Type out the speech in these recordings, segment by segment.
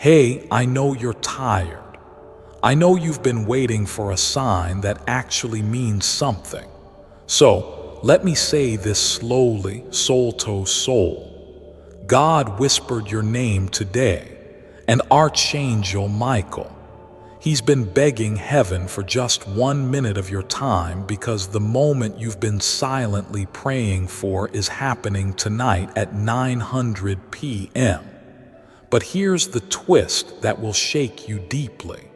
Hey, I know you're tired. I know you've been waiting for a sign that actually means something. So, let me say this slowly, soul to soul. God whispered your name today, and Archangel Michael. He's been begging heaven for just 1 minute of your time because the moment you've been silently praying for is happening tonight at 900 p.m. But here's the twist that will shake you deeply.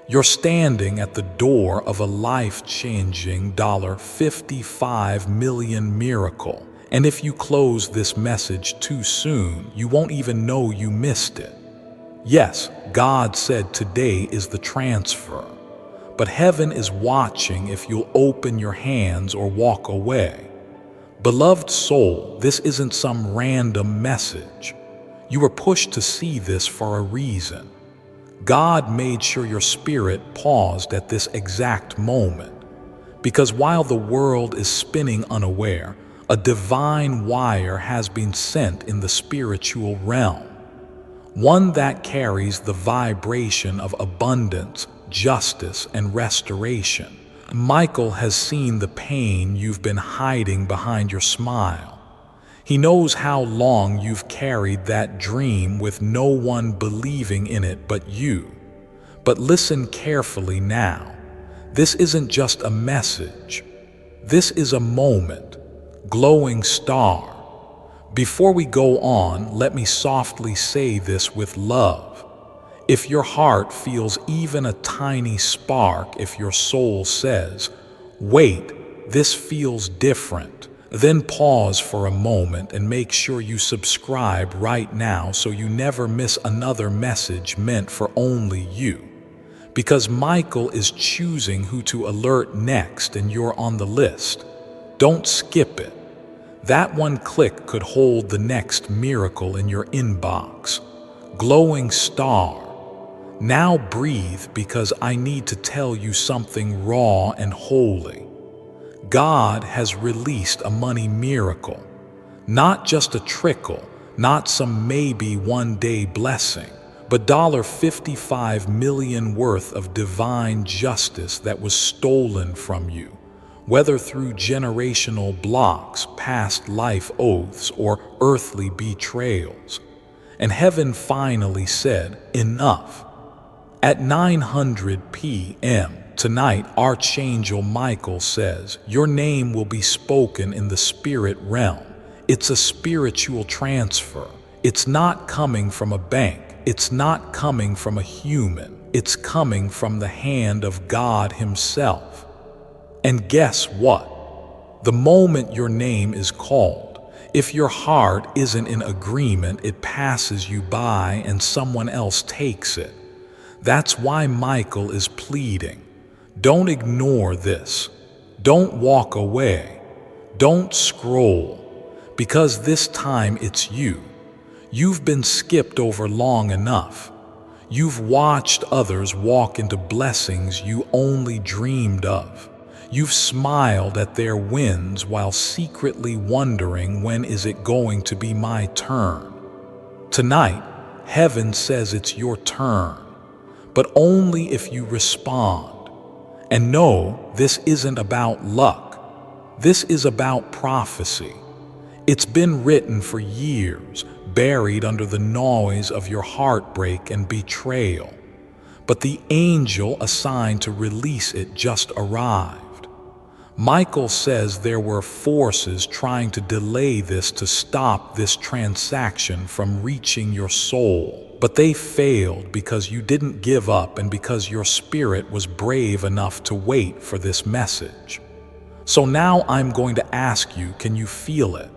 You're standing at the door of a life-changing $55 million miracle. And if you close this message too soon, you won't even know you missed it. Yes, God said today is the transfer, but heaven is watching if you'll open your hands or walk away. Beloved soul, this isn't some random message. You were pushed to see this for a reason. God made sure your spirit paused at this exact moment, because while the world is spinning unaware, a divine wire has been sent in the spiritual realm. One that carries the vibration of abundance, justice, and restoration. Michael has seen the pain you've been hiding behind your smile. He knows how long you've carried that dream with no one believing in it but you. But listen carefully now. This isn't just a message. This is a moment. Glowing star. Before we go on, let me softly say this with love. If your heart feels even a tiny spark, if your soul says, "Wait, this feels different," then pause for a moment and make sure you subscribe right now so you never miss another message meant for only you. Because Michael is choosing who to alert next and you're on the list. Don't skip it. That one click could hold the next miracle in your inbox. Glowing star. Now breathe, because I need to tell you something raw and holy. God has released a money miracle. Not just a trickle, not some maybe one day blessing, but $55 million worth of divine justice that was stolen from you. Whether through generational blocks, past life oaths, or earthly betrayals. And heaven finally said, enough. At 900 p.m. tonight, Archangel Michael says, your name will be spoken in the spirit realm. It's a spiritual transfer. It's not coming from a bank. It's not coming from a human. It's coming from the hand of God Himself. And guess what? The moment your name is called, if your heart isn't in agreement, it passes you by and someone else takes it. That's why Michael is pleading. Don't ignore this. Don't walk away. Don't scroll. Because this time it's you. You've been skipped over long enough. You've watched others walk into blessings you only dreamed of. You've smiled at their wins while secretly wondering, when is it going to be my turn? Tonight, heaven says it's your turn, but only if you respond. And no, this isn't about luck. This is about prophecy. It's been written for years, buried under the noise of your heartbreak and betrayal. But the angel assigned to release it just arrived. Michael says there were forces trying to delay this, to stop this transaction from reaching your soul. But they failed because you didn't give up and because your spirit was brave enough to wait for this message. So now I'm going to ask you, can you feel it?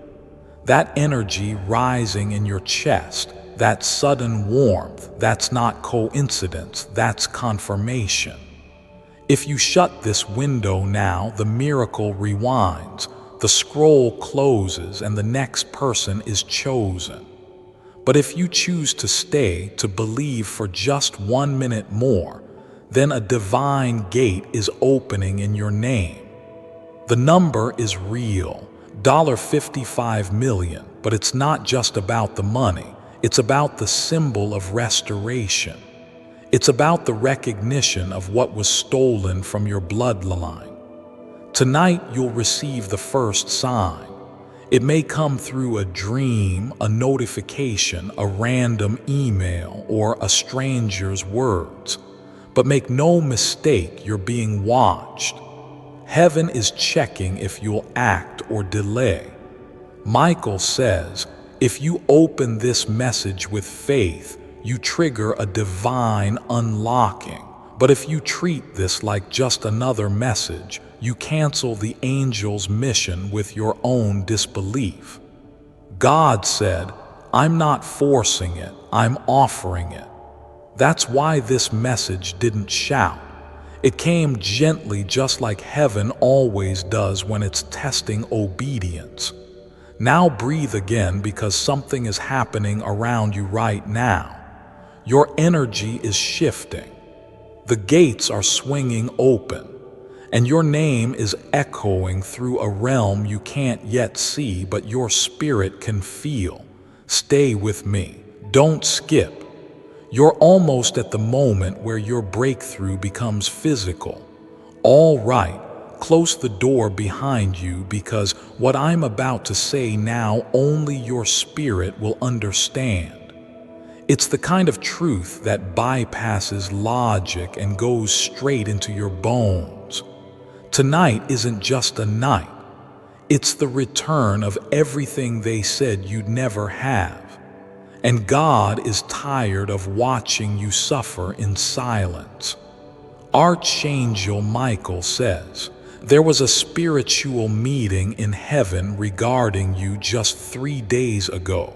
That energy rising in your chest, that sudden warmth, that's not coincidence, that's confirmation. If you shut this window now, the miracle rewinds, the scroll closes, and the next person is chosen. But if you choose to stay, to believe for just 1 minute more, then a divine gate is opening in your name. The number is real, $55 million, but it's not just about the money. It's about the symbol of restoration. It's about the recognition of what was stolen from your bloodline. Tonight, you'll receive the first sign. It may come through a dream, a notification, a random email, or a stranger's words. But make no mistake, you're being watched. Heaven is checking if you'll act or delay. Michael says, if you open this message with faith, you trigger a divine unlocking. But if you treat this like just another message, you cancel the angel's mission with your own disbelief. God said, I'm not forcing it, I'm offering it. That's why this message didn't shout. It came gently, just like heaven always does when it's testing obedience. Now breathe again, because something is happening around you right now. Your energy is shifting. The gates are swinging open, and your name is echoing through a realm you can't yet see, but your spirit can feel. Stay with me. Don't skip. You're almost at the moment where your breakthrough becomes physical. All right, close the door behind you, because what I'm about to say now, only your spirit will understand. It's the kind of truth that bypasses logic and goes straight into your bones. Tonight isn't just a night. It's the return of everything they said you'd never have. And God is tired of watching you suffer in silence. Archangel Michael says, there was a spiritual meeting in heaven regarding you just 3 days ago.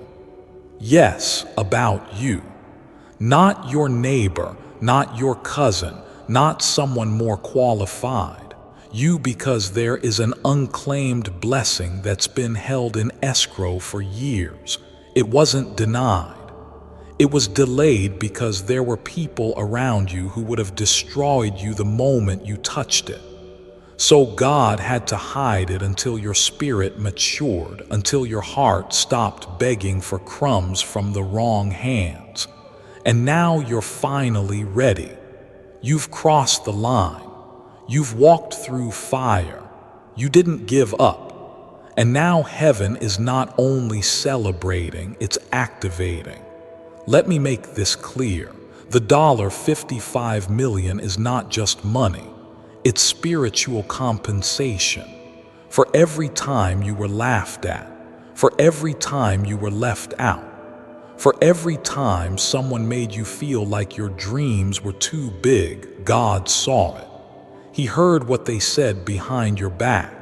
Yes, about you. Not your neighbor, not your cousin, not someone more qualified. You, because there is an unclaimed blessing that's been held in escrow for years. It wasn't denied. It was delayed because there were people around you who would have destroyed you the moment you touched it. So God had to hide it until your spirit matured, until your heart stopped begging for crumbs from the wrong hands. And now you're finally ready. You've crossed the line. You've walked through fire. You didn't give up. And now heaven is not only celebrating, it's activating. Let me make this clear. The $55 million is not just money. It's spiritual compensation. For every time you were laughed at, for every time you were left out, for every time someone made you feel like your dreams were too big, God saw it. He heard what they said behind your back.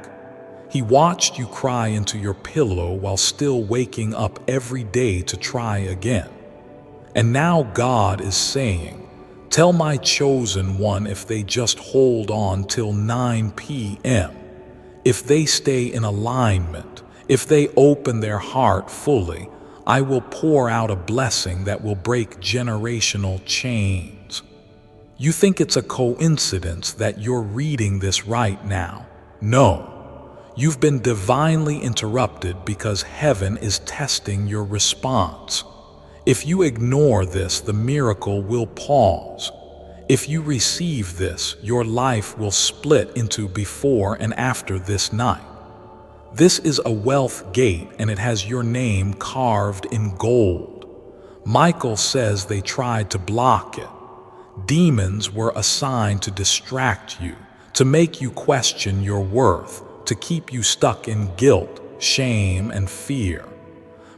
He watched you cry into your pillow while still waking up every day to try again. And now God is saying, tell my chosen one, if they just hold on till 9 p.m., if they stay in alignment, if they open their heart fully, I will pour out a blessing that will break generational chains. You think it's a coincidence that you're reading this right now? No. You've been divinely interrupted because heaven is testing your response. If you ignore this, the miracle will pause. If you receive this, your life will split into before and after this night. This is a wealth gate, and it has your name carved in gold. Michael says they tried to block it. Demons were assigned to distract you, to make you question your worth, to keep you stuck in guilt, shame, and fear.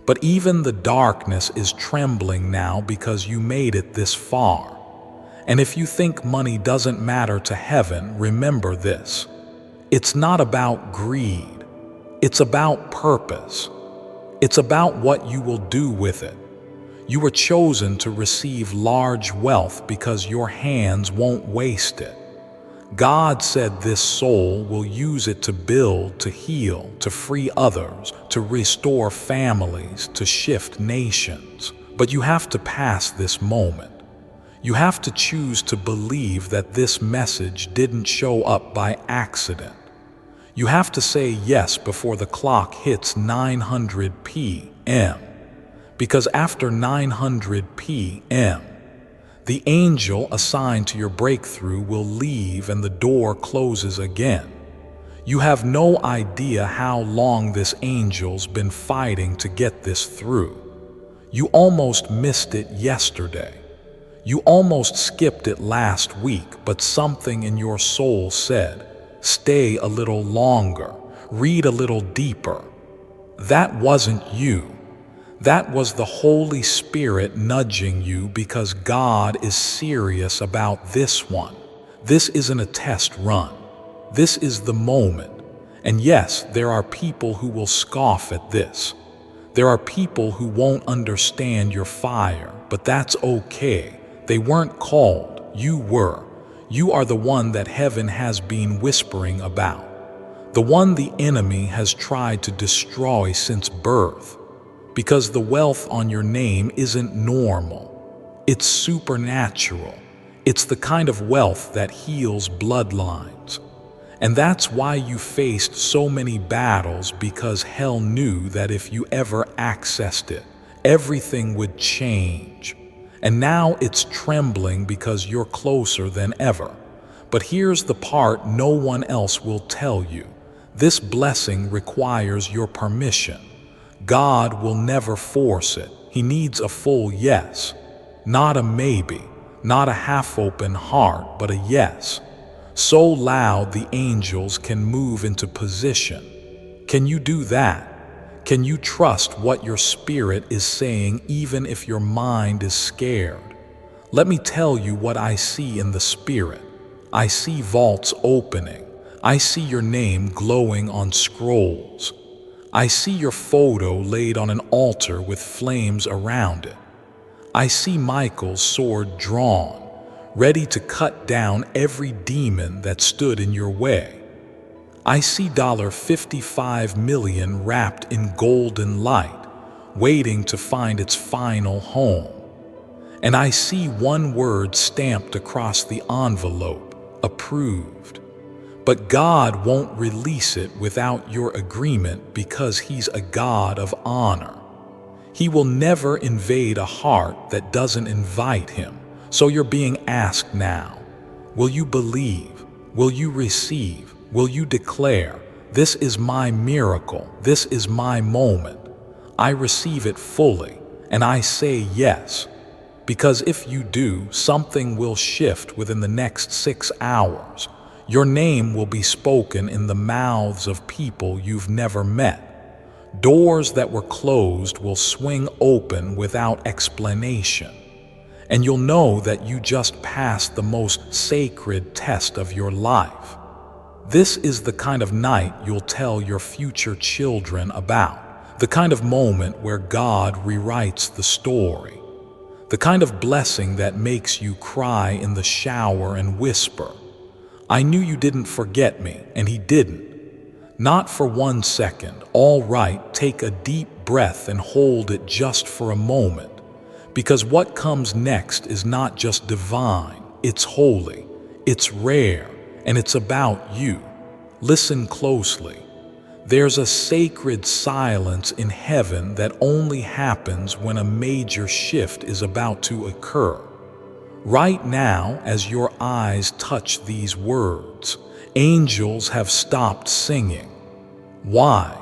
But even the darkness is trembling now because you made it this far. And if you think money doesn't matter to heaven, remember this. It's not about greed. It's about purpose. It's about what you will do with it. You were chosen to receive large wealth because your hands won't waste it. God said this soul will use it to build, to heal, to free others, to restore families, to shift nations. But you have to pass this moment. You have to choose to believe that this message didn't show up by accident. You have to say yes before the clock hits 900 p.m. Because after 900 p.m., the angel assigned to your breakthrough will leave and the door closes again. You have no idea how long this angel's been fighting to get this through. You almost missed it yesterday. You almost skipped it last week, but something in your soul said, stay a little longer, read a little deeper. That wasn't you. That was the Holy Spirit nudging you because God is serious about this one. This isn't a test run. This is the moment. And yes, there are people who will scoff at this. There are people who won't understand your fire, but that's okay. They weren't called. You were. You are the one that heaven has been whispering about. The one the enemy has tried to destroy since birth. Because the wealth on your name isn't normal. It's supernatural. It's the kind of wealth that heals bloodlines. And that's why you faced so many battles, because hell knew that if you ever accessed it, everything would change. And now it's trembling because you're closer than ever. But here's the part no one else will tell you. This blessing requires your permission. God will never force it. He needs a full yes. Not a maybe, not a half-open heart, but a yes. So loud the angels can move into position. Can you do that? Can you trust what your spirit is saying even if your mind is scared? Let me tell you what I see in the spirit. I see vaults opening. I see your name glowing on scrolls. I see your photo laid on an altar with flames around it. I see Michael's sword drawn, ready to cut down every demon that stood in your way. I see $55 million wrapped in golden light, waiting to find its final home. And I see one word stamped across the envelope, approved. But God won't release it without your agreement because He's a God of honor. He will never invade a heart that doesn't invite Him. So you're being asked now, will you believe? Will you receive? Will you declare, this is my miracle, this is my moment. I receive it fully, and I say yes. Because if you do, something will shift within the next 6 hours. Your name will be spoken in the mouths of people you've never met. Doors that were closed will swing open without explanation. And you'll know that you just passed the most sacred test of your life. This is the kind of night you'll tell your future children about. The kind of moment where God rewrites the story. The kind of blessing that makes you cry in the shower and whisper, I knew you didn't forget me, and He didn't. Not for 1 second. All right, take a deep breath and hold it just for a moment. Because what comes next is not just divine, it's holy, it's rare, and it's about you. Listen closely. There's a sacred silence in heaven that only happens when a major shift is about to occur. Right now, as your eyes touch these words, angels have stopped singing. Why?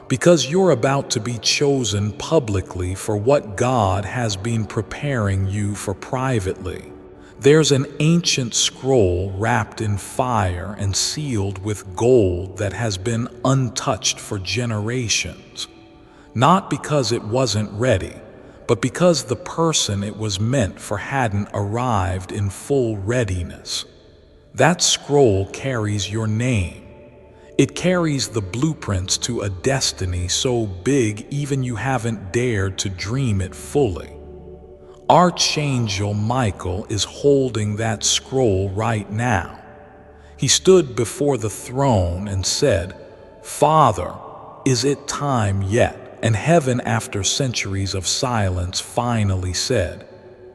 Because you're about to be chosen publicly for what God has been preparing you for privately. There's an ancient scroll wrapped in fire and sealed with gold that has been untouched for generations. Not because it wasn't ready, but because the person it was meant for hadn't arrived in full readiness. That scroll carries your name. It carries the blueprints to a destiny so big even you haven't dared to dream it fully. Archangel Michael is holding that scroll right now. He stood before the throne and said, Father, is it time yet? And heaven, after centuries of silence, finally said,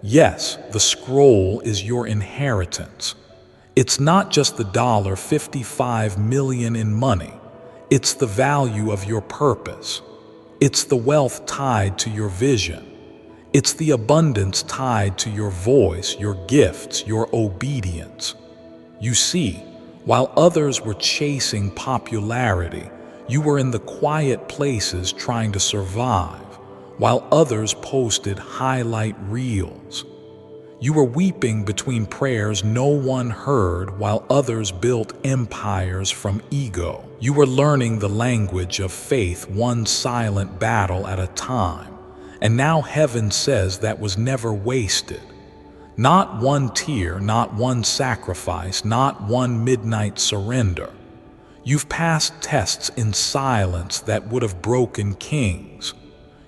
yes, the scroll is your inheritance. It's not just the $55 million in money. It's the value of your purpose. It's the wealth tied to your vision. It's the abundance tied to your voice, your gifts, your obedience. You see, while others were chasing popularity, you were in the quiet places trying to survive, while others posted highlight reels. You were weeping between prayers no one heard while others built empires from ego. You were learning the language of faith, one silent battle at a time. And now heaven says that was never wasted. Not one tear, not one sacrifice, not one midnight surrender. You've passed tests in silence that would have broken kings.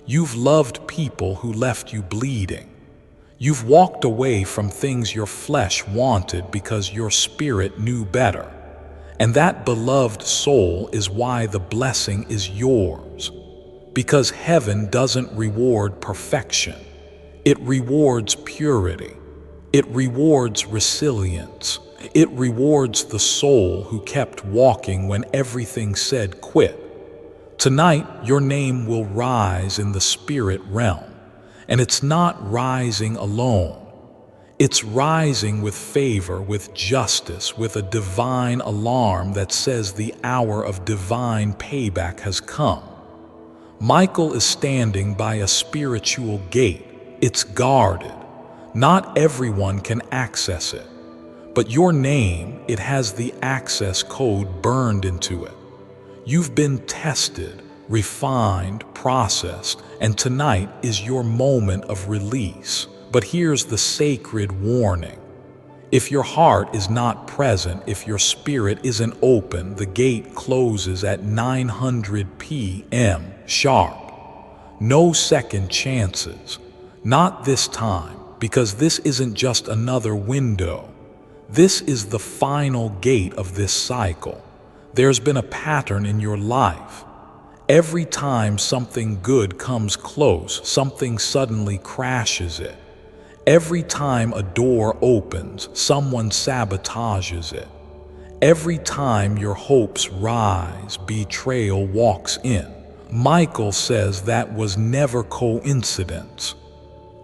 You've loved people who left you bleeding. You've walked away from things your flesh wanted because your spirit knew better. And that beloved soul is why the blessing is yours. Because heaven doesn't reward perfection. It rewards purity. It rewards resilience. It rewards the soul who kept walking when everything said quit. Tonight, your name will rise in the spirit realm. And it's not rising alone. It's rising with favor, with justice, with a divine alarm that says the hour of divine payback has come. Michael is standing by a spiritual gate. It's guarded. Not everyone can access it. But your name, it has the access code burned into it. You've been tested, refined, processed, and tonight is your moment of release. But here's the sacred warning. If your heart is not present, if your spirit isn't open, the gate closes at 900 p.m. sharp. No second chances. Not this time, because this isn't just another window. This is the final gate of this cycle. There's been a pattern in your life. Every time something good comes close, something suddenly crashes it. Every time a door opens, someone sabotages it. Every time your hopes rise, betrayal walks in. Michael says that was never coincidence.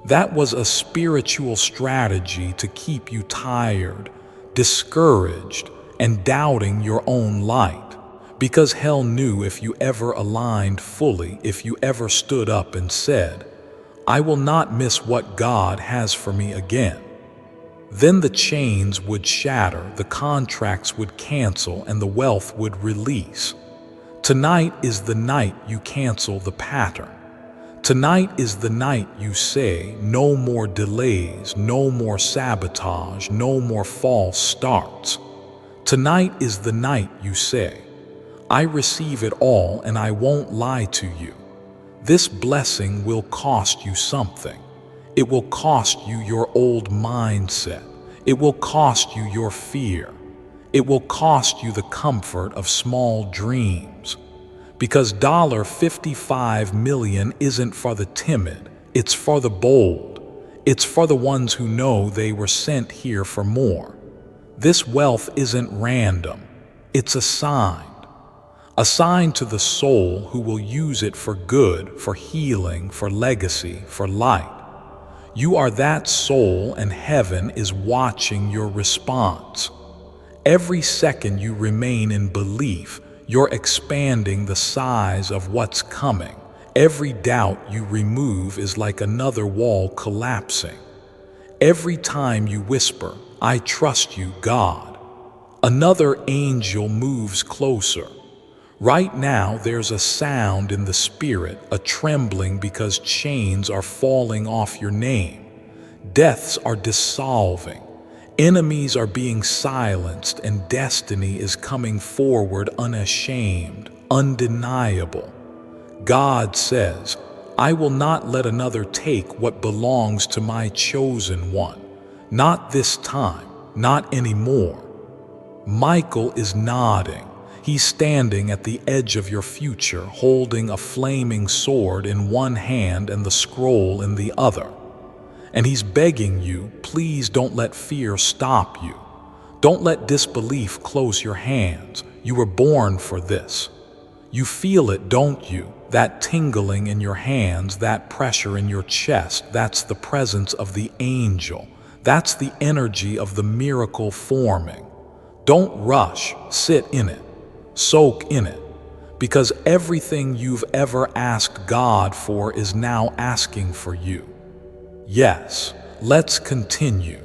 That was a spiritual strategy to keep you tired, discouraged, and doubting your own light. Because hell knew if you ever aligned fully, if you ever stood up and said, I will not miss what God has for me again. Then the chains would shatter, the contracts would cancel, and the wealth would release. Tonight is the night you cancel the pattern. Tonight is the night you say, no more delays, no more sabotage, no more false starts. Tonight is the night you say, I receive it all and I won't lie to you. This blessing will cost you something. It will cost you your old mindset. It will cost you your fear. It will cost you the comfort of small dreams. Because $55 million isn't for the timid, it's for the bold. It's for the ones who know they were sent here for more. This wealth isn't random, it's assigned. Assigned to the soul who will use it for good, for healing, for legacy, for light. You are that soul and heaven is watching your response. Every second you remain in belief, you're expanding the size of what's coming. Every doubt you remove is like another wall collapsing. Every time you whisper, I trust you, God, another angel moves closer. Right now, there's a sound in the spirit, a trembling because chains are falling off your name. Deaths are dissolving. Enemies are being silenced, and destiny is coming forward unashamed, undeniable. God says, I will not let another take what belongs to my chosen one. Not this time, not anymore. Michael is nodding. He's standing at the edge of your future, holding a flaming sword in one hand and the scroll in the other. And he's begging you, please don't let fear stop you. Don't let disbelief close your hands. You were born for this. You feel it, don't you? That tingling in your hands, that pressure in your chest, that's the presence of the angel. That's the energy of the miracle forming. Don't rush, sit in it, soak in it, because everything you've ever asked God for is now asking for you. Yes, let's continue.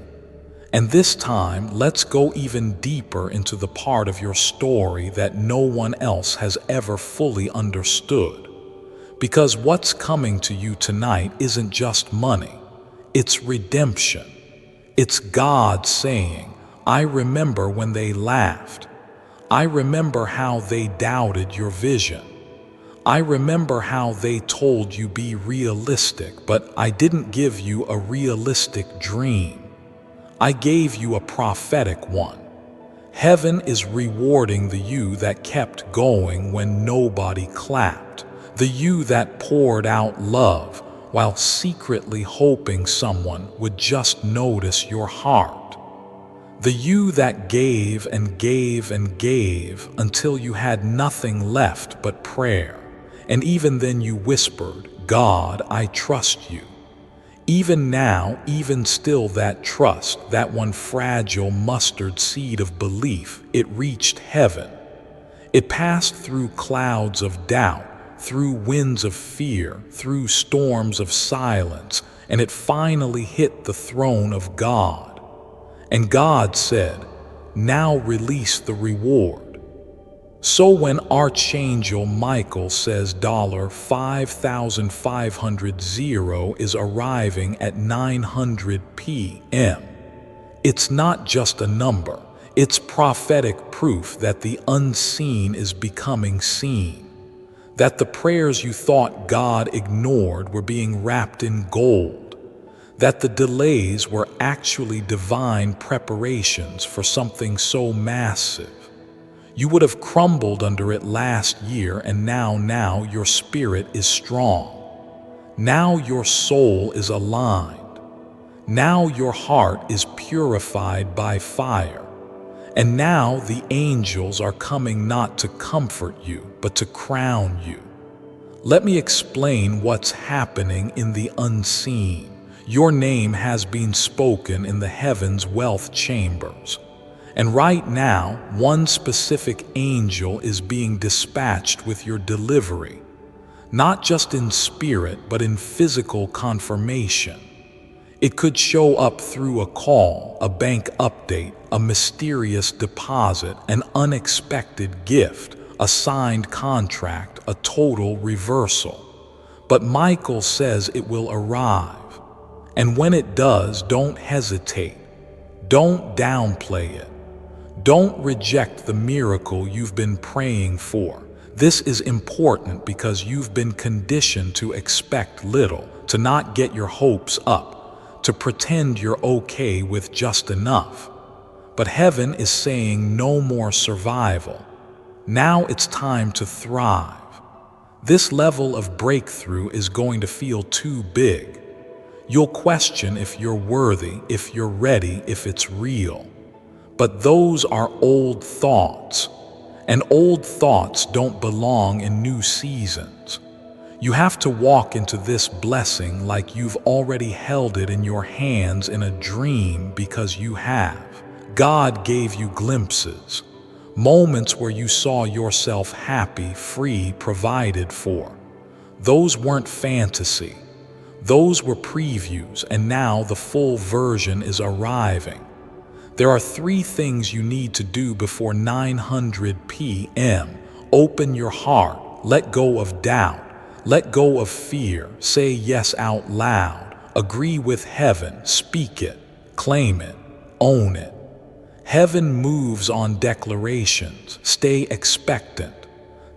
And this time, let's go even deeper into the part of your story that no one else has ever fully understood. Because what's coming to you tonight isn't just money, it's redemption. It's God saying, I remember when they laughed. I remember how they doubted your vision. I remember how they told you be realistic, but I didn't give you a realistic dream. I gave you a prophetic one. Heaven is rewarding the you that kept going when nobody clapped, the you that poured out love while secretly hoping someone would just notice your heart, the you that gave and gave and gave until you had nothing left but prayer, and even then you whispered, God, I trust you. Even now, even still, that trust, that one fragile mustard seed of belief, it reached heaven. It passed through clouds of doubt, through winds of fear, through storms of silence, and it finally hit the throne of God. And God said, now release the reward. So when Archangel Michael says $5,500 is arriving at 900 p.m., it's not just a number, it's prophetic proof that the unseen is becoming seen, that the prayers you thought God ignored were being wrapped in gold, that the delays were actually divine preparations for something so massive. You would have crumbled under it last year, and now your spirit is strong. Now your soul is aligned. Now your heart is purified by fire. And now the angels are coming not to comfort you, but to crown you. Let me explain what's happening in the unseen. Your name has been spoken in the heavens' wealth chambers. And right now, one specific angel is being dispatched with your delivery, not just in spirit, but in physical confirmation. It could show up through a call, a bank update, a mysterious deposit, an unexpected gift, a signed contract, a total reversal. But Michael says it will arrive. And when it does, don't hesitate. Don't downplay it. Don't reject the miracle you've been praying for. This is important because you've been conditioned to expect little, to not get your hopes up, to pretend you're okay with just enough. But heaven is saying no more survival. Now it's time to thrive. This level of breakthrough is going to feel too big. You'll question if you're worthy, if you're ready, if it's real. But those are old thoughts, and old thoughts don't belong in new seasons. You have to walk into this blessing like you've already held it in your hands in a dream, because you have. God gave you glimpses, moments where you saw yourself happy, free, provided for. Those weren't fantasy. Those were previews, and now the full version is arriving. There are 3 things you need to do before 900 p.m. Open your heart, let go of doubt, let go of fear, say yes out loud, agree with heaven, speak it, claim it, own it. Heaven moves on declarations, stay expectant.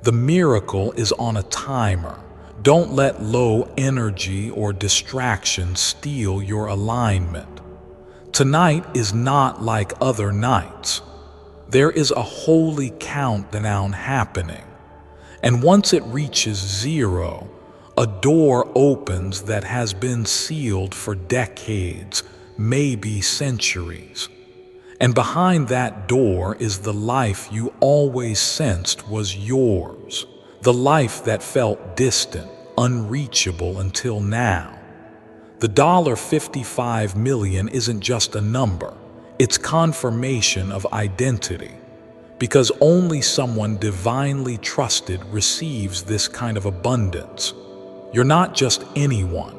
The miracle is on a timer. Don't let low energy or distraction steal your alignment. Tonight is not like other nights. There is a holy countdown happening. And once it reaches 0, a door opens that has been sealed for decades, maybe centuries. And behind that door is the life you always sensed was yours. The life that felt distant, unreachable until now. The $55 million isn't just a number, it's confirmation of identity. Because only someone divinely trusted receives this kind of abundance. You're not just anyone.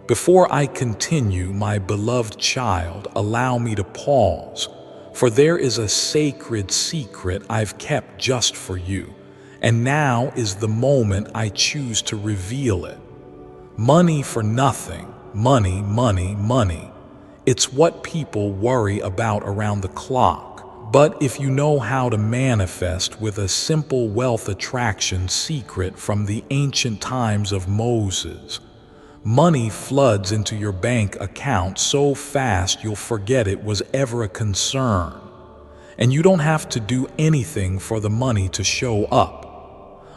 Before I continue, my beloved child, allow me to pause, for there is a sacred secret I've kept just for you, and now is the moment I choose to reveal it. Money for nothing, money, money, money. It's what people worry about around the clock. But if you know how to manifest with a simple wealth attraction secret from the ancient times of Moses, money floods into your bank account so fast you'll forget it was ever a concern. And you don't have to do anything for the money to show up.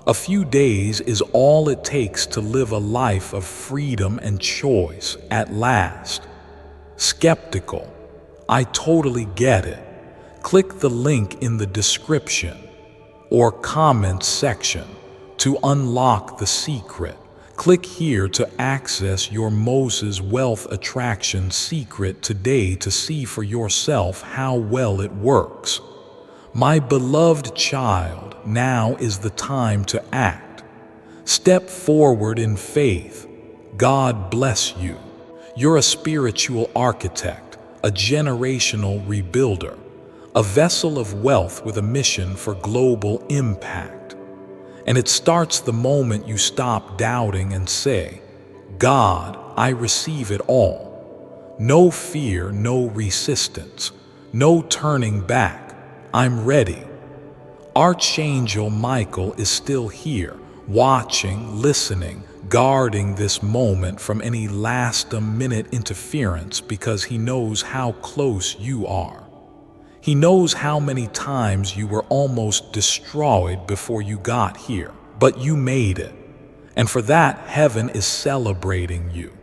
A few days is all it takes to live a life of freedom and choice at last. Skeptical? I totally get it. Click the link in the description or comments section to unlock the secret. Click here to access your Moses Wealth Attraction secret today to see for yourself how well it works. My beloved child, now is the time to act. Step forward in faith. God bless you. You're a spiritual architect, a generational rebuilder, a vessel of wealth with a mission for global impact. And it starts the moment you stop doubting and say, God, I receive it all. No fear, no resistance, no turning back. I'm ready. Archangel Michael is still here, watching, listening, guarding this moment from any last-minute interference because he knows how close you are. He knows how many times you were almost destroyed before you got here, but you made it. And for that, heaven is celebrating you.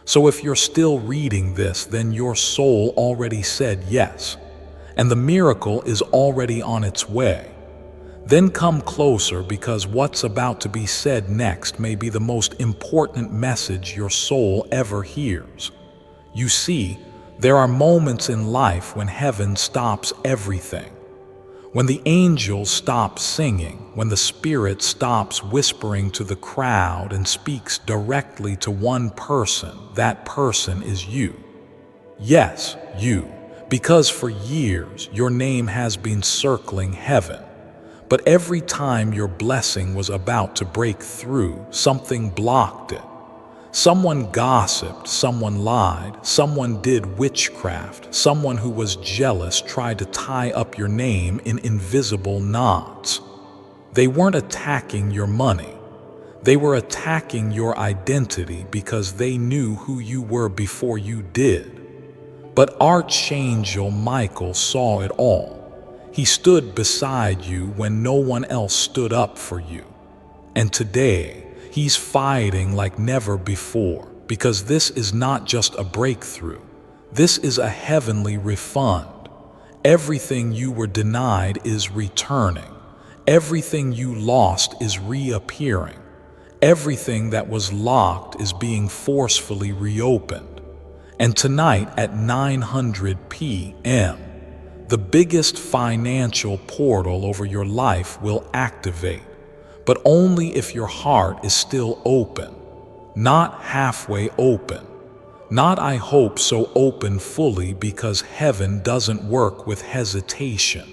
So if you're still reading this, then your soul already said yes, and the miracle is already on its way. Then come closer, because what's about to be said next may be the most important message your soul ever hears. You see, there are moments in life when heaven stops everything. When the angels stop singing, when the Spirit stops whispering to the crowd and speaks directly to one person, that person is you. Yes, you. Because for years your name has been circling heaven. But every time your blessing was about to break through, something blocked it. Someone gossiped, someone lied, someone did witchcraft, someone who was jealous tried to tie up your name in invisible knots. They weren't attacking your money. They were attacking your identity because they knew who you were before you did. But Archangel Michael saw it all. He stood beside you when no one else stood up for you. And today, he's fighting like never before, because this is not just a breakthrough. This is a heavenly refund. Everything you were denied is returning. Everything you lost is reappearing. Everything that was locked is being forcefully reopened. And tonight at 900 p.m., the biggest financial portal over your life will activate, but only if your heart is still open, not halfway open, not I hope so open fully, because heaven doesn't work with hesitation.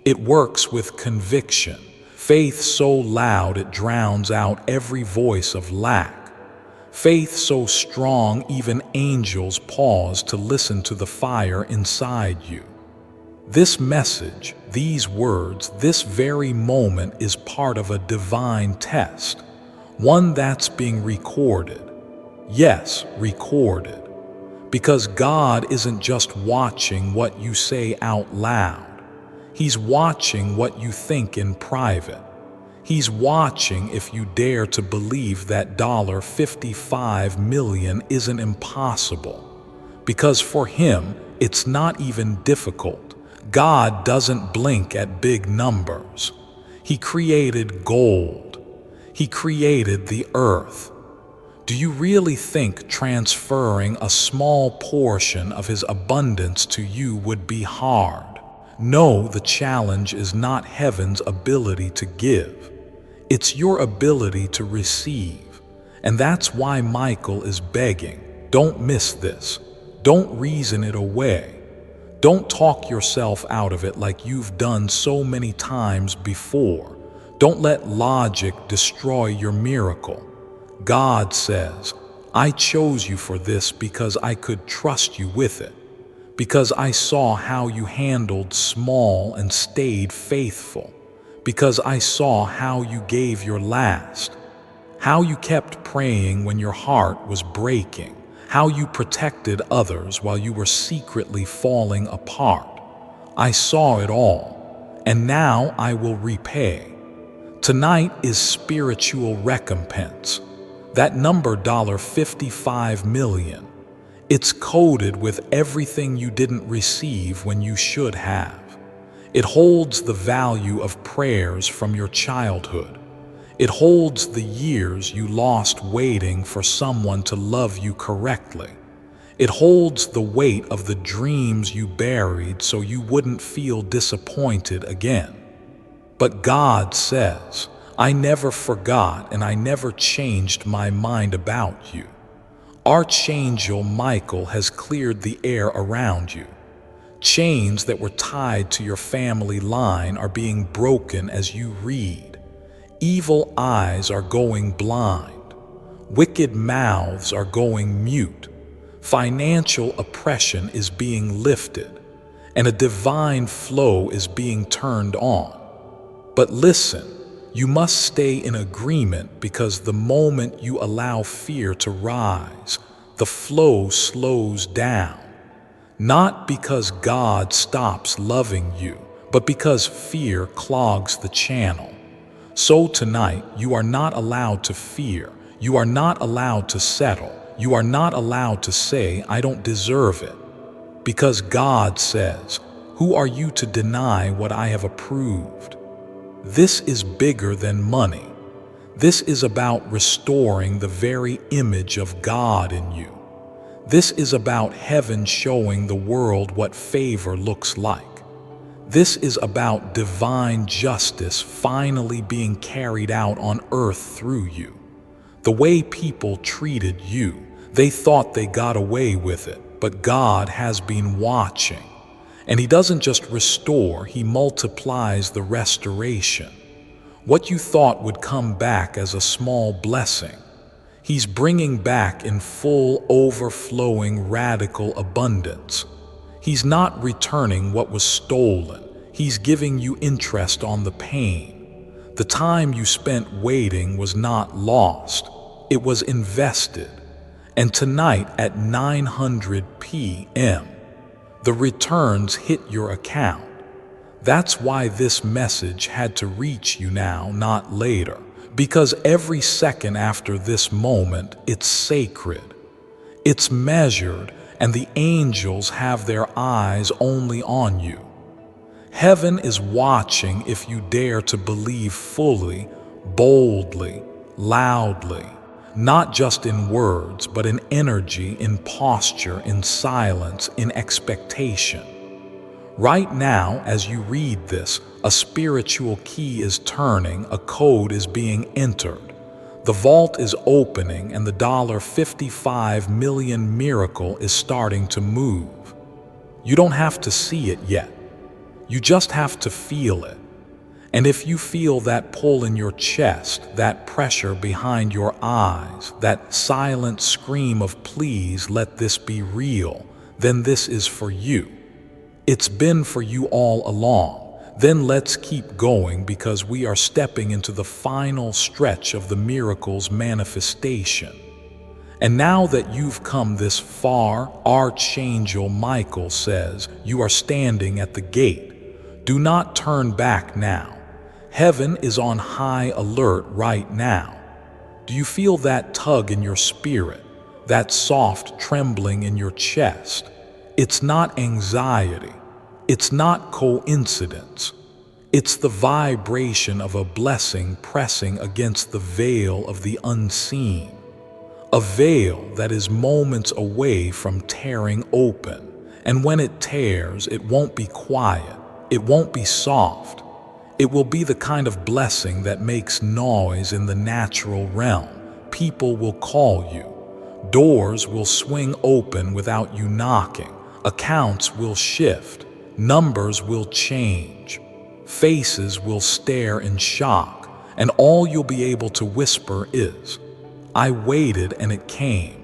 It works with conviction, faith so loud it drowns out every voice of lack, faith so strong even angels pause to listen to the fire inside you. This message, these words, this very moment is part of a divine test, one that's being recorded. Yes, recorded. Because God isn't just watching what you say out loud. He's watching what you think in private. He's watching if you dare to believe that $55 million isn't impossible. Because for him, it's not even difficult. God doesn't blink at big numbers. He created gold, He created the earth. Do you really think transferring a small portion of His abundance to you would be hard? No, the challenge is not heaven's ability to give. It's your ability to receive. And that's why Michael is begging. Don't miss this. Don't reason it away. Don't talk yourself out of it like you've done so many times before. Don't let logic destroy your miracle. God says, I chose you for this because I could trust you with it, because I saw how you handled small and stayed faithful, because I saw how you gave your last, how you kept praying when your heart was breaking, how you protected others while you were secretly falling apart. I saw it all, and now I will repay. Tonight is spiritual recompense. That number, $55 million, it's coded with everything you didn't receive when you should have. It holds the value of prayers from your childhood. It holds the years you lost waiting for someone to love you correctly. It holds the weight of the dreams you buried so you wouldn't feel disappointed again. But God says, I never forgot and I never changed my mind about you. Archangel Michael has cleared the air around you. Chains that were tied to your family line are being broken as you read. Evil eyes are going blind. Wicked mouths are going mute. Financial oppression is being lifted, and a divine flow is being turned on. But listen, you must stay in agreement, because the moment you allow fear to rise, the flow slows down. Not because God stops loving you, but because fear clogs the channel. So tonight, you are not allowed to fear. You are not allowed to settle. You are not allowed to say, I don't deserve it. Because God says, who are you to deny what I have approved? This is bigger than money. This is about restoring the very image of God in you. This is about heaven showing the world what favor looks like. This is about divine justice finally being carried out on earth through you. The way people treated you, they thought they got away with it, but God has been watching. And He doesn't just restore, He multiplies the restoration. What you thought would come back as a small blessing, He's bringing back in full, overflowing, radical abundance. He's not returning what was stolen. He's giving you interest on the pain. The time you spent waiting was not lost. It was invested. And tonight at 900 p.m., the returns hit your account. That's why this message had to reach you now, not later. Because every second after this moment, it's sacred. It's measured, and the angels have their eyes only on you. Heaven is watching if you dare to believe fully, boldly, loudly. Not just in words, but in energy, in posture, in silence, in expectation. Right now, as you read this, a spiritual key is turning, a code is being entered. The vault is opening, and the $55 million miracle is starting to move. You don't have to see it yet. You just have to feel it. And if you feel that pull in your chest, that pressure behind your eyes, that silent scream of please let this be real, then this is for you. It's been for you all along. Then let's keep going, because we are stepping into the final stretch of the miracle's manifestation. And now that you've come this far, Archangel Michael says, you are standing at the gate. Do not turn back now. Heaven is on high alert right now. Do you feel that tug in your spirit, that soft trembling in your chest? It's not anxiety. It's not coincidence. It's the vibration of a blessing pressing against the veil of the unseen, a veil that is moments away from tearing open. And when it tears, it won't be quiet, it won't be soft. It will be the kind of blessing that makes noise in the natural realm. People will call you. Doors will swing open without you knocking. Accounts will shift. Numbers will change. Faces will stare in shock. And all you'll be able to whisper is, "I waited and it came."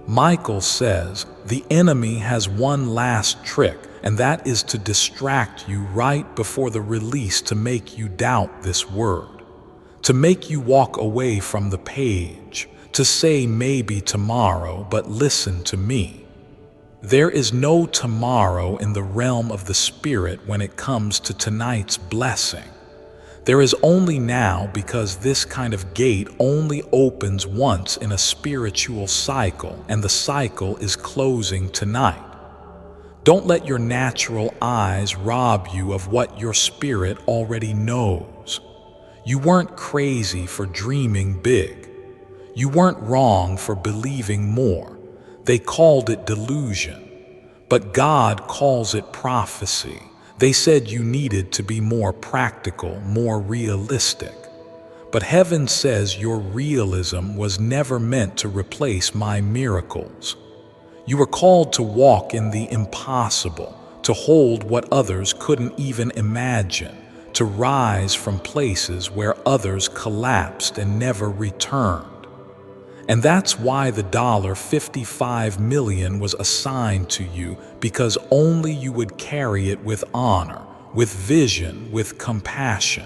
Michael says the enemy has one last trick, and that is to distract you right before the release, to make you doubt this word, to make you walk away from the page, to say maybe tomorrow, but listen to me. There is no tomorrow in the realm of the spirit when it comes to tonight's blessing. There is only now, because this kind of gate only opens once in a spiritual cycle, and the cycle is closing tonight. Don't let your natural eyes rob you of what your spirit already knows. You weren't crazy for dreaming big. You weren't wrong for believing more. They called it delusion, but God calls it prophecy. They said you needed to be more practical, more realistic. But heaven says your realism was never meant to replace my miracles. You were called to walk in the impossible, to hold what others couldn't even imagine, to rise from places where others collapsed and never returned. And that's why the $55 million was assigned to you, because only you would carry it with honor, with vision, with compassion.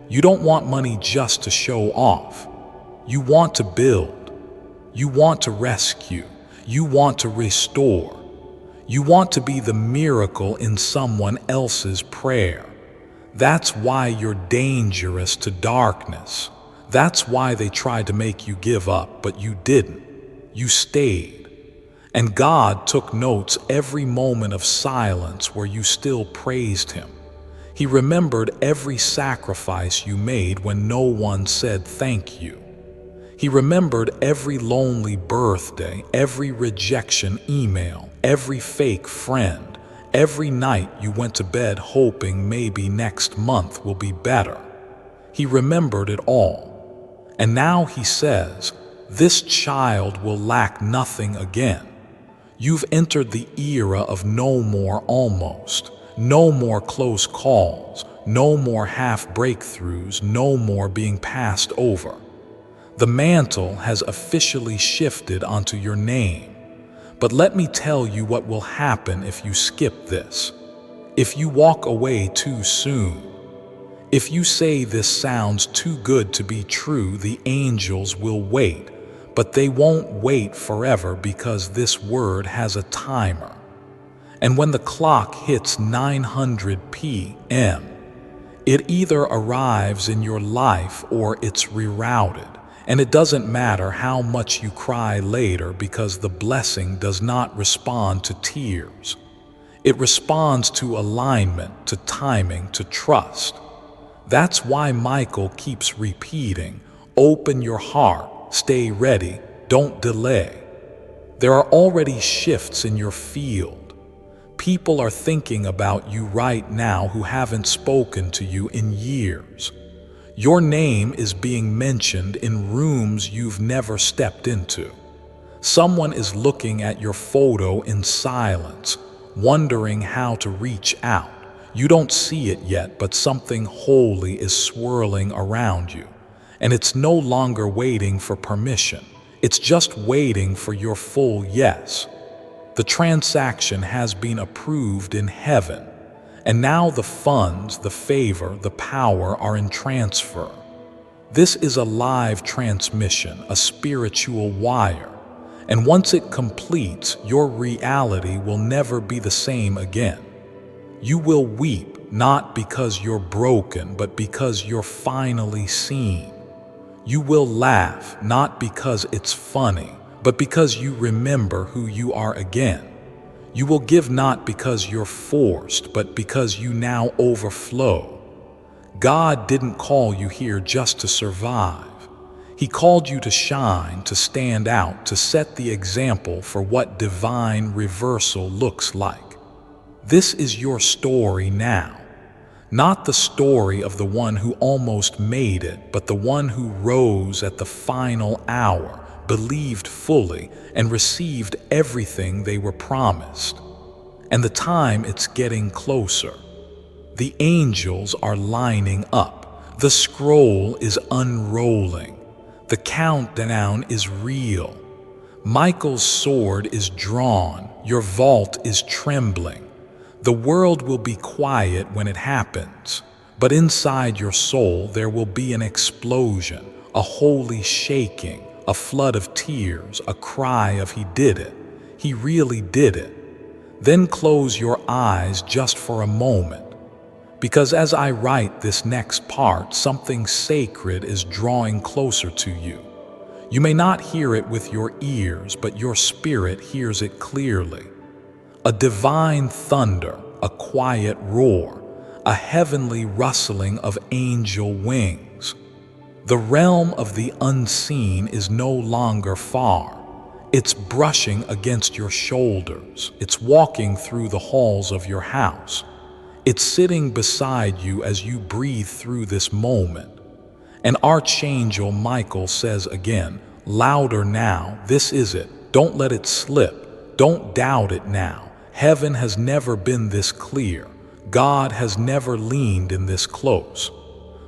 You don't want money just to show off. You want to build. You want to rescue. You want to restore. You want to be the miracle in someone else's prayer. That's why you're dangerous to darkness. That's why they tried to make you give up, but you didn't. You stayed. And God took notes every moment of silence where you still praised Him. He remembered every sacrifice you made when no one said thank you. He remembered every lonely birthday, every rejection email, every fake friend, every night you went to bed hoping maybe next month will be better. He remembered it all. And now He says, this child will lack nothing again. You've entered the era of no more almost, no more close calls, no more half breakthroughs, no more being passed over. The mantle has officially shifted onto your name. But let me tell you what will happen if you skip this. If you walk away too soon. If you say this sounds too good to be true, the angels will wait, but they won't wait forever, because this word has a timer. And when the clock hits 900 p.m., it either arrives in your life or it's rerouted. And it doesn't matter how much you cry later, because the blessing does not respond to tears. It responds to alignment, to timing, to trust. That's why Michael keeps repeating, open your heart, stay ready, don't delay. There are already shifts in your field. People are thinking about you right now who haven't spoken to you in years. Your name is being mentioned in rooms you've never stepped into. Someone is looking at your photo in silence, wondering how to reach out. You don't see it yet, but something holy is swirling around you. And it's no longer waiting for permission. It's just waiting for your full yes. The transaction has been approved in heaven. And now the funds, the favor, the power are in transfer. This is a live transmission, a spiritual wire. And once it completes, your reality will never be the same again. You will weep, not because you're broken, but because you're finally seen. You will laugh, not because it's funny, but because you remember who you are again. You will give not because you're forced, but because you now overflow. God didn't call you here just to survive. He called you to shine, to stand out, to set the example for what divine reversal looks like. This is your story now. Not the story of the one who almost made it, but the one who rose at the final hour, believed fully, and received everything they were promised. And the time, it's getting closer. The angels are lining up. The scroll is unrolling. The countdown is real. Michael's sword is drawn. Your vault is trembling. The world will be quiet when it happens, but inside your soul there will be an explosion, a holy shaking, a flood of tears, a cry of "He did it. He really did it." Then close your eyes just for a moment, because as I write this next part, something sacred is drawing closer to you. You may not hear it with your ears, but your spirit hears it clearly. A divine thunder, a quiet roar, a heavenly rustling of angel wings. The realm of the unseen is no longer far. It's brushing against your shoulders. It's walking through the halls of your house. It's sitting beside you as you breathe through this moment. And Archangel Michael says again, louder now, this is it. Don't let it slip. Don't doubt it now. Heaven has never been this clear. God has never leaned in this close.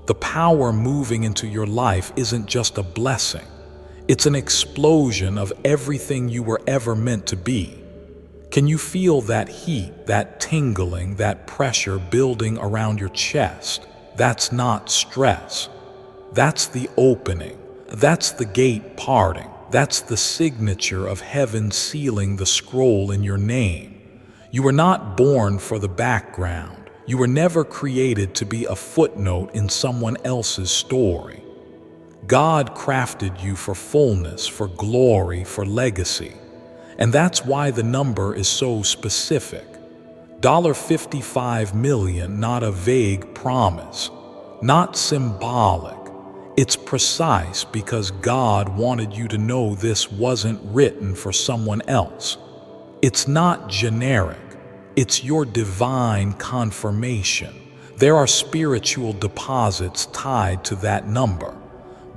The power moving into your life isn't just a blessing. It's an explosion of everything you were ever meant to be. Can you feel that heat, that tingling, that pressure building around your chest? That's not stress. That's the opening. That's the gate parting. That's the signature of heaven sealing the scroll in your name. You were not born for the background. You were never created to be a footnote in someone else's story. God crafted you for fullness, for glory, for legacy. And that's why the number is so specific. $55 million, not a vague promise, not symbolic. It's precise because God wanted you to know this wasn't written for someone else. It's not generic. It's your divine confirmation. There are spiritual deposits tied to that number.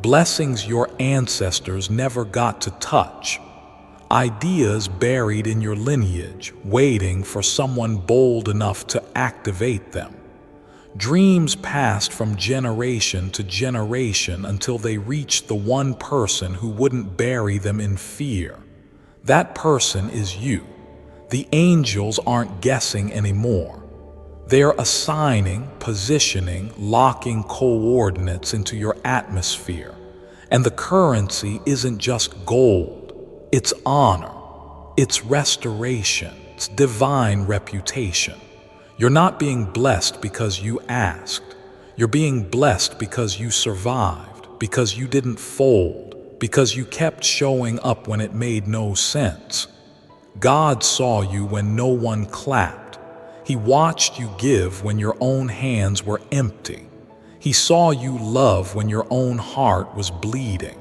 Blessings your ancestors never got to touch. Ideas buried in your lineage, waiting for someone bold enough to activate them. Dreams passed from generation to generation until they reached the one person who wouldn't bury them in fear. That person is you. The angels aren't guessing anymore. They're assigning, positioning, locking coordinates into your atmosphere. And the currency isn't just gold. It's honor. It's restoration. It's divine reputation. You're not being blessed because you asked. You're being blessed because you survived, because you didn't fold, because you kept showing up when it made no sense. God saw you when no one clapped. He watched you give when your own hands were empty. He saw you love when your own heart was bleeding.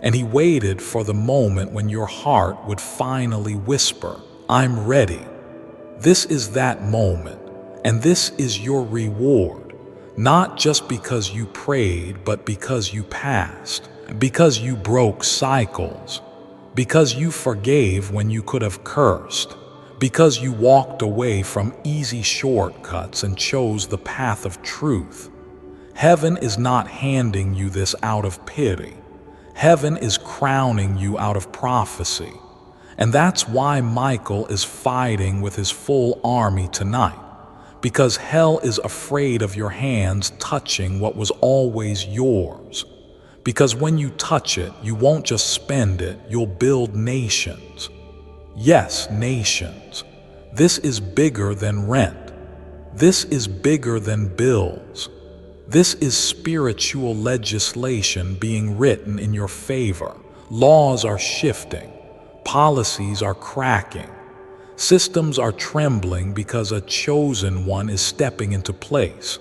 And He waited for the moment when your heart would finally whisper, "I'm ready." This is that moment, and this is your reward, not just because you prayed, but because you passed, because you broke cycles, because you forgave when you could have cursed, because you walked away from easy shortcuts and chose the path of truth. Heaven is not handing you this out of pity. Heaven is crowning you out of prophecy. And that's why Michael is fighting with his full army tonight, because hell is afraid of your hands touching what was always yours. Because when you touch it, you won't just spend it, you'll build nations. Yes, nations. This is bigger than rent. This is bigger than bills. This is spiritual legislation being written in your favor. Laws are shifting. Policies are cracking. Systems are trembling because a chosen one is stepping into place.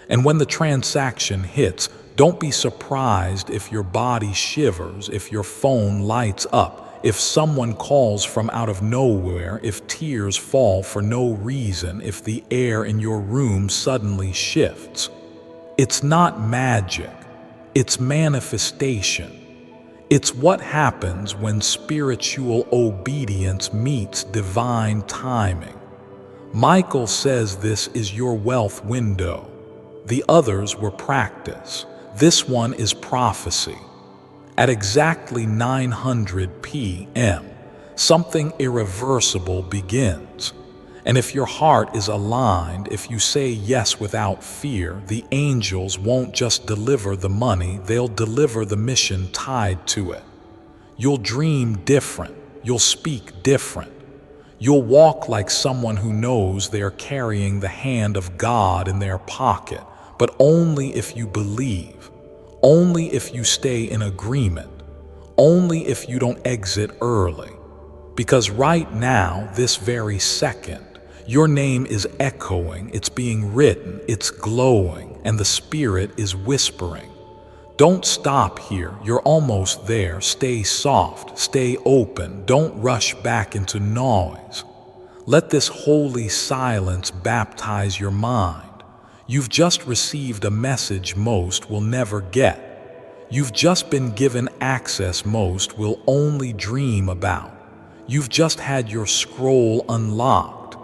And when the transaction hits, don't be surprised if your body shivers, if your phone lights up, if someone calls from out of nowhere, if tears fall for no reason, if the air in your room suddenly shifts. It's not magic, it's manifestation. It's what happens when spiritual obedience meets divine timing. Michael says this is your wealth window. The others were practice. This one is prophecy. At exactly 900 p.m., something irreversible begins. And if your heart is aligned, if you say yes without fear, the angels won't just deliver the money, they'll deliver the mission tied to it. You'll dream different. You'll speak different. You'll walk like someone who knows they're carrying the hand of God in their pocket, but only if you believe, only if you stay in agreement, only if you don't exit early. Because right now, this very second, your name is echoing, it's being written, it's glowing, and the Spirit is whispering. Don't stop here, you're almost there. Stay soft, stay open, don't rush back into noise. Let this holy silence baptize your mind. You've just received a message most will never get. You've just been given access most will only dream about. You've just had your scroll unlocked,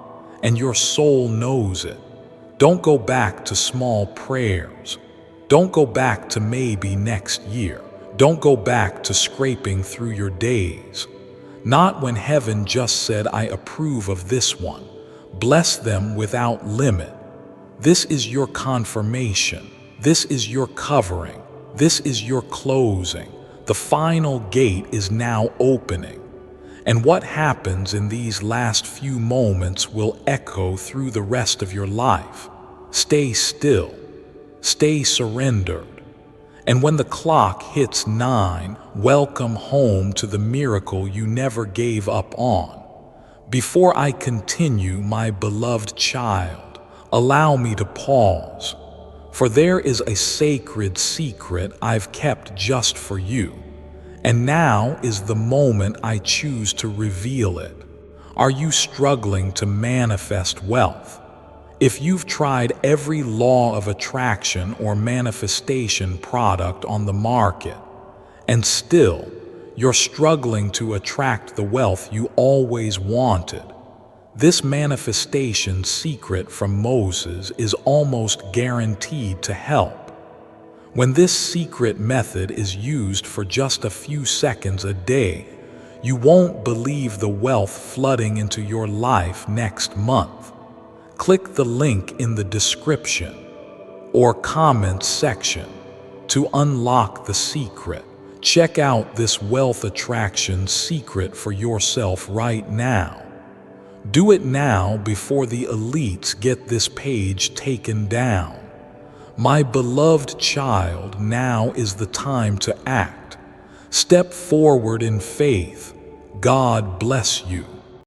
and your soul knows it. Don't go back to small prayers. Don't go back to maybe next year. Don't go back to scraping through your days. Not when heaven just said, I approve of this one. Bless them without limit. This is your confirmation. This is your covering. This is your closing. The final gate is now opening. And what happens in these last few moments will echo through the rest of your life. Stay still. Stay surrendered. And when the clock hits 9, welcome home to the miracle you never gave up on. Before I continue, my beloved child, allow me to pause. For there is a sacred secret I've kept just for you. And now is the moment I choose to reveal it. Are you struggling to manifest wealth? If you've tried every law of attraction or manifestation product on the market, and still you're struggling to attract the wealth you always wanted, this manifestation secret from Moses is almost guaranteed to help. When this secret method is used for just a few seconds a day, you won't believe the wealth flooding into your life next month. Click the link in the description or comments section to unlock the secret. Check out this wealth attraction secret for yourself right now. Do it now before the elites get this page taken down. My beloved child, now is the time to act. Step forward in faith. God bless you.